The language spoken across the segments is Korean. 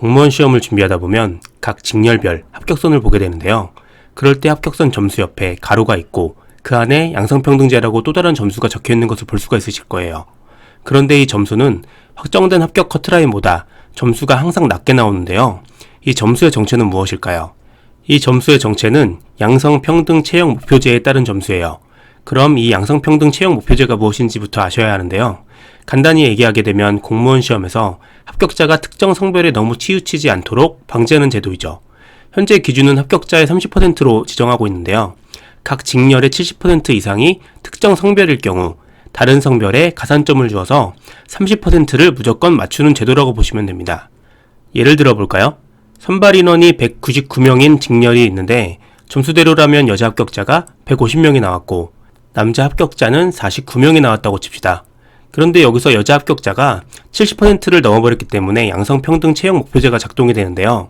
공무원 시험을 준비하다 보면 각 직렬별 합격선을 보게 되는데요. 그럴 때 합격선 점수 옆에 가로가 있고 그 안에 양성평등제라고 또 다른 점수가 적혀 있는 것을 볼 수가 있으실 거예요. 그런데 이 점수는 확정된 합격 커트라인보다 점수가 항상 낮게 나오는데요. 이 점수의 정체는 무엇일까요? 이 점수의 정체는 양성평등 채용 목표제에 따른 점수예요. 그럼 이 양성평등 채용 목표제가 무엇인지부터 아셔야 하는데요. 간단히 얘기하게 되면 공무원 시험에서 합격자가 특정 성별에 너무 치우치지 않도록 방지하는 제도이죠. 현재 기준은 합격자의 30%로 지정하고 있는데요. 각 직렬의 70% 이상이 특정 성별일 경우 다른 성별에 가산점을 주어서 30%를 무조건 맞추는 제도라고 보시면 됩니다. 예를 들어 볼까요? 선발 인원이 199명인 직렬이 있는데 점수대로라면 여자 합격자가 150명이 나왔고 남자 합격자는 49명이 나왔다고 칩시다. 그런데 여기서 여자 합격자가 70%를 넘어버렸기 때문에 양성평등 채용 목표제가 작동이 되는데요.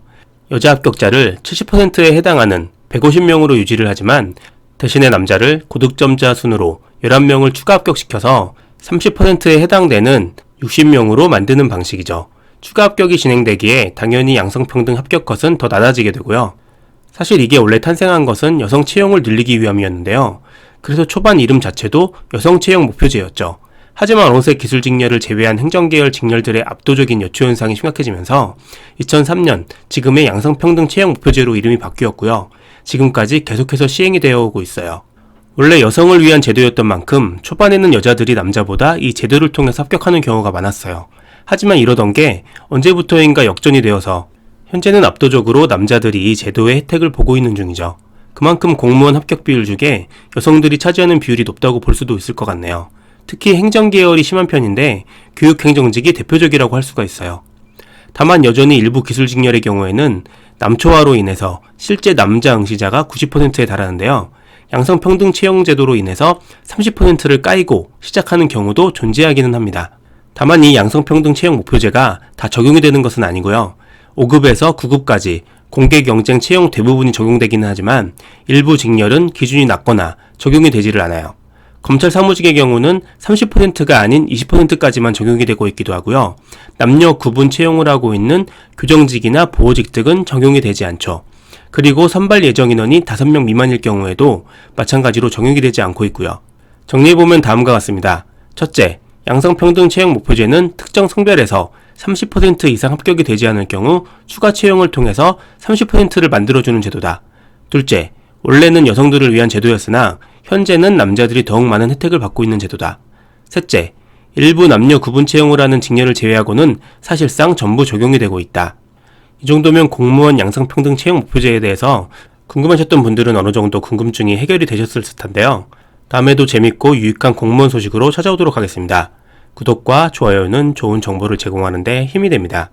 여자 합격자를 70%에 해당하는 150명으로 유지를 하지만 대신에 남자를 고득점자 순으로 11명을 추가 합격시켜서 30%에 해당되는 60명으로 만드는 방식이죠. 추가 합격이 진행되기에 당연히 양성평등 합격 컷은 더 낮아지게 되고요. 사실 이게 원래 탄생한 것은 여성 채용을 늘리기 위함이었는데요. 그래서 초반 이름 자체도 여성 채용 목표제였죠. 하지만 어느새 기술 직렬을 제외한 행정계열 직렬들의 압도적인 여초 현상이 심각해지면서 2003년 지금의 양성평등 채용 목표제로 이름이 바뀌었고요. 지금까지 계속해서 시행이 되어 오고 있어요. 원래 여성을 위한 제도였던 만큼 초반에는 여자들이 남자보다 이 제도를 통해서 합격하는 경우가 많았어요. 하지만 이러던 게 언제부터인가 역전이 되어서 현재는 압도적으로 남자들이 이 제도의 혜택을 보고 있는 중이죠. 그만큼 공무원 합격 비율 중에 여성들이 차지하는 비율이 높다고 볼 수도 있을 것 같네요. 특히 행정계열이 심한 편인데 교육행정직이 대표적이라고 할 수가 있어요. 다만 여전히 일부 기술직렬의 경우에는 남초화로 인해서 실제 남자 응시자가 90%에 달하는데요. 양성평등 채용제도로 인해서 30%를 까이고 시작하는 경우도 존재하기는 합니다. 다만 이 양성평등 채용 목표제가 다 적용이 되는 것은 아니고요. 5급에서 9급까지 공개경쟁 채용 대부분이 적용되기는 하지만 일부 직렬은 기준이 낮거나 적용이 되지를 않아요. 검찰 사무직의 경우는 30%가 아닌 20%까지만 적용이 되고 있기도 하고요. 남녀 구분 채용을 하고 있는 교정직이나 보호직 등은 적용이 되지 않죠. 그리고 선발 예정 인원이 5명 미만일 경우에도 마찬가지로 적용이 되지 않고 있고요. 정리해보면 다음과 같습니다. 첫째, 양성평등 채용 목표제는 특정 성별에서 30% 이상 합격이 되지 않을 경우 추가 채용을 통해서 30%를 만들어주는 제도다. 둘째, 원래는 여성들을 위한 제도였으나 현재는 남자들이 더욱 많은 혜택을 받고 있는 제도다. 셋째, 일부 남녀 구분 채용을 하는 직렬을 제외하고는 사실상 전부 적용이 되고 있다. 이 정도면 공무원 양성평등 채용 목표제에 대해서 궁금하셨던 분들은 어느 정도 궁금증이 해결이 되셨을 듯한데요. 다음에도 재밌고 유익한 공무원 소식으로 찾아오도록 하겠습니다. 구독과 좋아요는 좋은 정보를 제공하는 데 힘이 됩니다.